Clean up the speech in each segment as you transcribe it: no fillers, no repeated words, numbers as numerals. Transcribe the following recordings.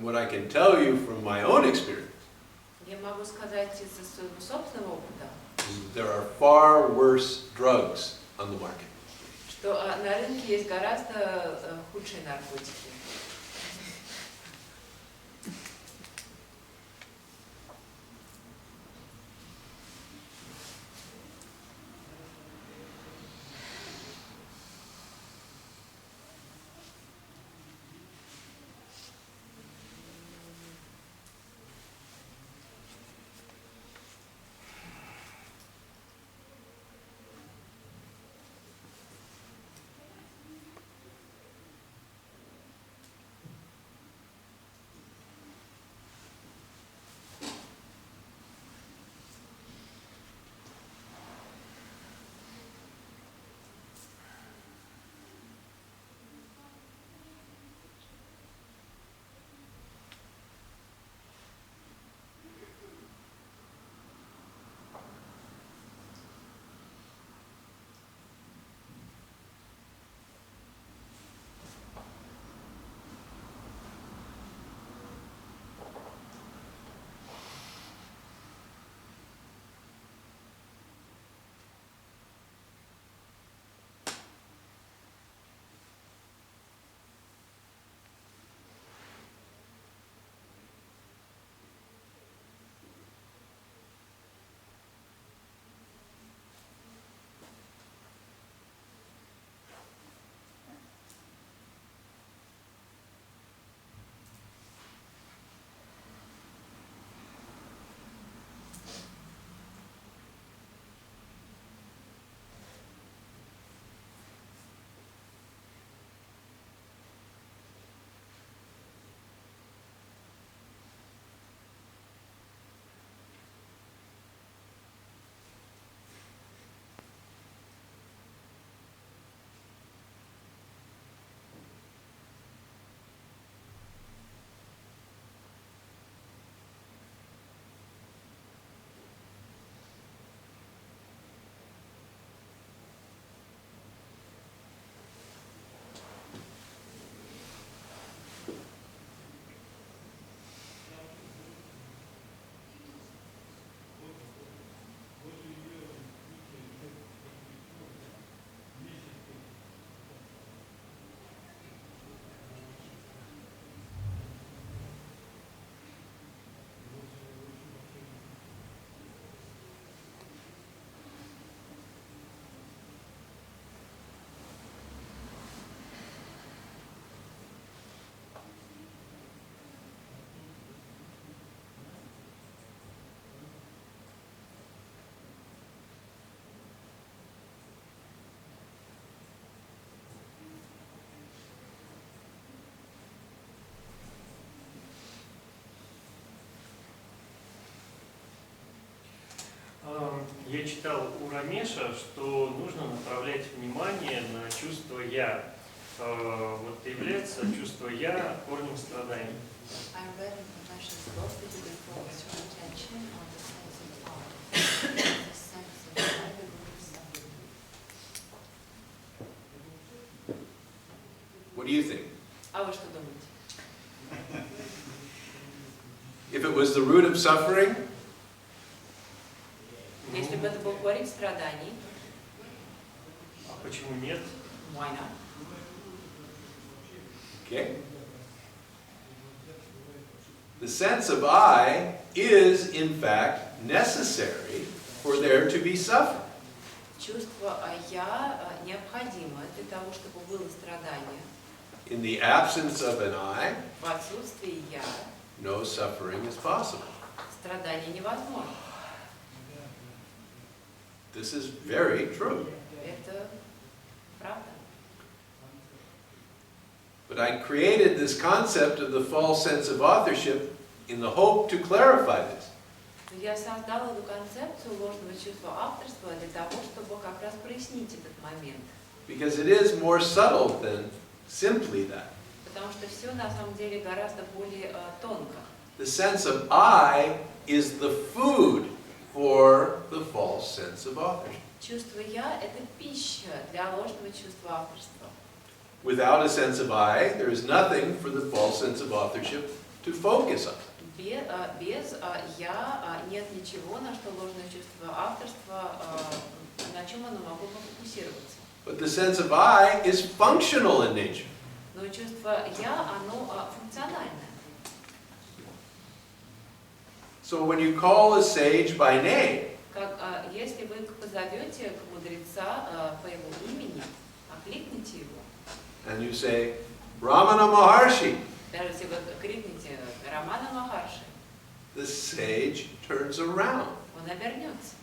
what I can tell you from my own experience Я могу сказать из своего собственного опыта, is there are far worse drugs on the market. что на рынке есть гораздо худшие наркотики. Я читал у Рамеша, что нужно направлять внимание на чувство «я». Вот является чувство «я» корнем страданий. What do you think? А вы что думаете? If it was the root of suffering, Если бы это был корень страданий, А почему нет? why not? okay? The sense of I is, in fact, necessary for there to be suffering. Чувство «я» необходимо для того, чтобы было страдание. In the absence of an I, В отсутствии «я» no suffering is possible. страдание невозможно. This is very true. Это правда. But I created this concept of the false sense of authorship in the hope to clarify this. Я создал эту концепцию ложного чувства авторства для того, чтобы как раз прояснить этот момент. Because it is more subtle than simply that. Потому что все на самом деле гораздо более тонко. The sense of I is the food for the false sense of authorship. Чувство «я» — это пища для ложного чувства авторства. Without a sense of I, there is nothing for the false sense of authorship to focus on. Без я нет ничего, на что ложное чувство авторства, на чем оно могло пофокусироваться. But the sense of I is functional in nature. Но чувство я, оно функциональное. So when you call a sage by name, Если вы позовете мудреца по его имени, окликните его, and you say, Ramana Maharshi, даже если вы крикнете Рамана Махарши, the sage turns around. он обернется.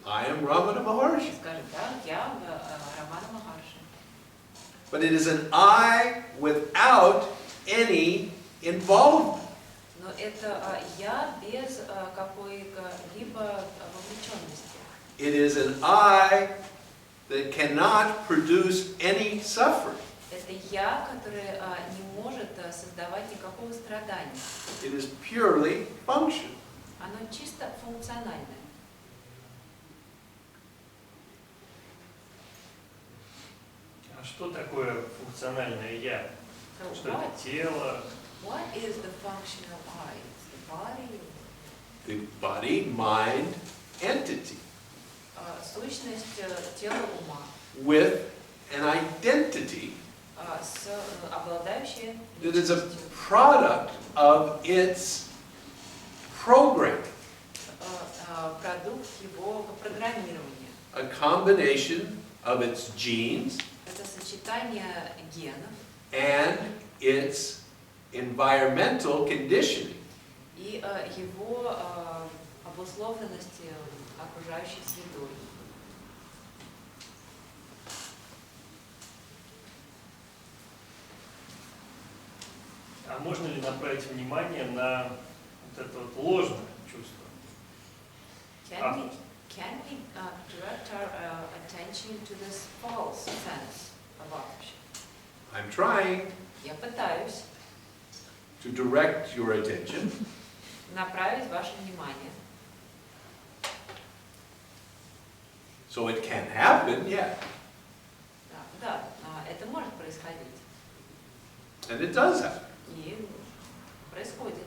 I am Ramana Maharshi. И скажет, да, я Рамана Махарши. But it is an I without any involvement. Но это я без какой-либо вовлеченности. It is an I that cannot produce any suffering. Это я, которое не может создавать никакого страдания. It is purely functional. Оно чисто функциональное. А что такое функциональное я? So Что это тело? what is the functional I? It's the body, The body, mind, entity сущность тела ума, with an identity обладающая that is a личностью, product of its program, продукт его программирования. a combination of its genes Это сочетание генов and its environmental conditioning. и его обусловленности окружающей средой. А можно ли направить внимание на вот это вот ложное чувство? Can we direct our attention to this false sense of authorship? I'm trying Я пытаюсь to direct your attention. направить ваше внимание. So it can happen, yeah. Да, это может происходить. And it does happen. И происходит.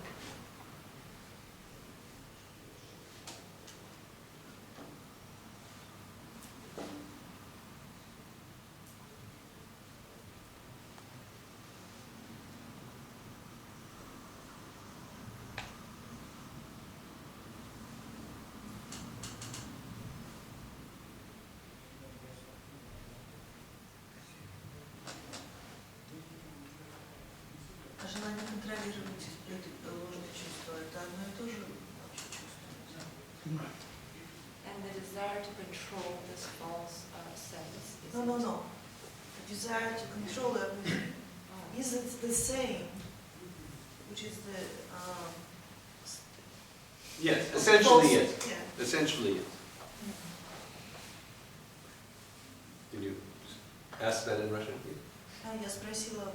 А желание контролировать это ложное чувство, это одно и то же вообще чувство? And the desire to control this false sense. No. The desire to control everything. Is it the same? Which is the Yes, essentially yes. Yeah. Essentially yes. Can you ask that in Russian, please? Я спросила,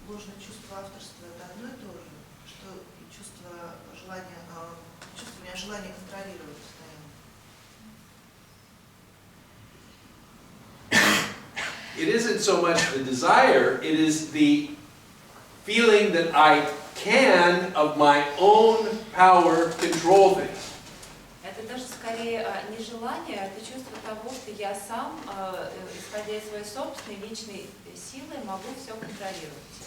ложное чувство авторства это одно и то же, что и чувство желания, чувство у меня желание контролировать постоянно. It isn't so much the desire, it is the feeling that I can, of my own power, control things. Это даже скорее не желание, а это чувство того, что я сам, исходя из своей собственной личной силы, могу все контролировать.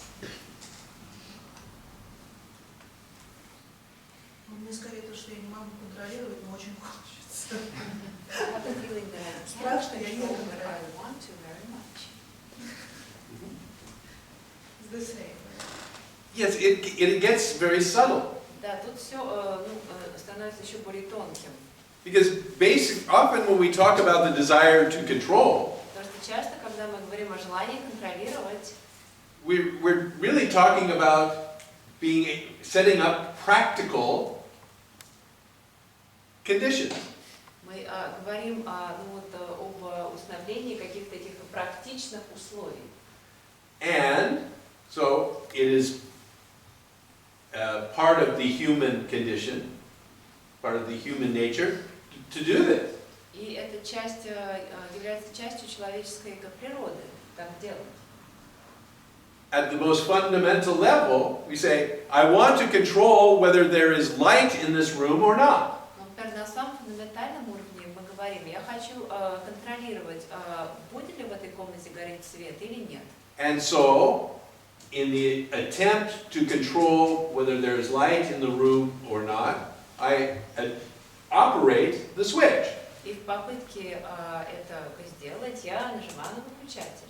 Мне скорее то, что я не могу контролировать, но очень хочется. Страшно, я не контролирую. It's the same. Yes, it gets very subtle. Да, тут все становится еще более тонким. Because often when we talk about the desire to control, Потому что часто, когда мы говорим о желании контролировать, we're really talking about setting up practical conditions. мы говорим об установлении каких-то таких практичных условий. And so it is part of the human condition, part of the human nature to do this. И эта часть является частью человеческой природы, так делать. at the most fundamental level, we say, I want to control whether there is light in this room or not. Например, на самом фундаментальном уровне мы говорим, я хочу контролировать, будет ли в этой комнате гореть свет или нет. And so, in the attempt to control whether there is light in the room or not, I operate the switch. И в попытке это сделать, я нажимаю на выключатель.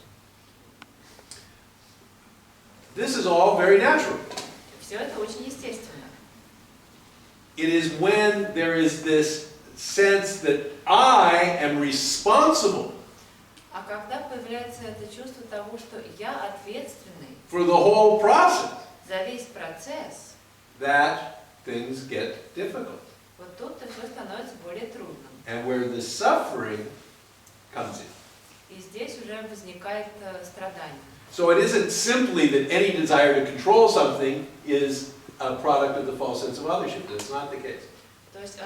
This is all very natural. Все это очень естественно. It is when there is this sense that I am responsible А когда появляется это чувство того, что я ответственный for the whole process, за весь процесс, that things get difficult. вот тут-то все становится более трудным. And where the suffering comes in. И здесь уже возникает страдание. So it isn't simply that any desire to control something is a product of the false sense of authorship. That's not the case. То есть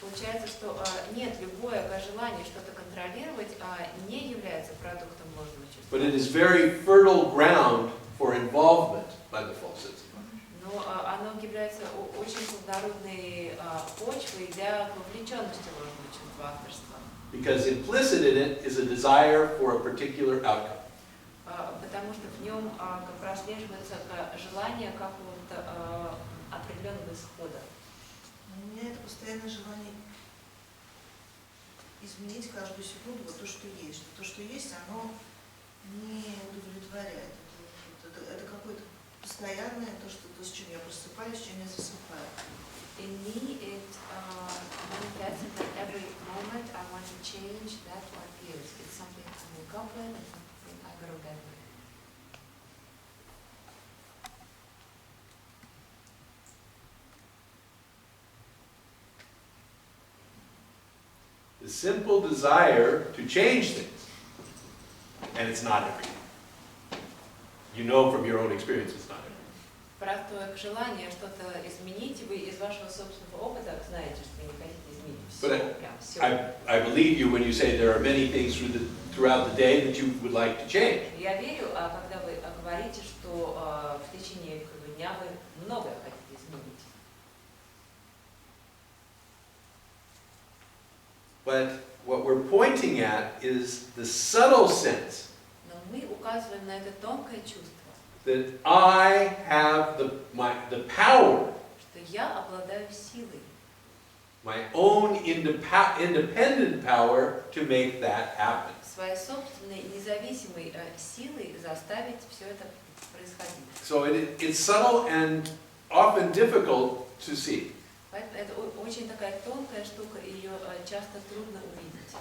получается, что нет, любое желание что-то контролировать не является продуктом ложного чувства. But it is very fertile ground for involvement by the false sense of authorship. Но оно является очень плодородной почвой для вовлеченности ложного чувства авторства. Because implicit in it is a desire for a particular outcome. Потому что в нем прослеживается желание какого-то определенного исхода. У меня это постоянное желание изменить каждую секунду вот то, что есть. Что то, что есть, оно не удовлетворяет. Это какое-то постоянное, то, с чем я просыпаюсь, с чем я засыпаю. In me, it manifests that every moment I want to change that what is. It's something uncomfortable and something I grow that way. The simple desire to change things, and it's not everything. You know from your own experience it's not everything. Простое желание что-то изменить, и вы из вашего собственного опыта знаете, что вы не хотите изменить все, But прям все. I believe you when you say there are many things throughout the day that you would like to change. Я верю, когда вы говорите, что в течение дня вы многое хотите изменить. But what we're pointing at is the subtle sense Но мы указываем на это тонкое чувство, that I have the power, что я обладаю силой, my own independent power to make that happen. своей собственной независимой силой заставить все это происходить. So it's subtle and often difficult to see. Поэтому это очень такая тонкая штука, и ее часто трудно увидеть.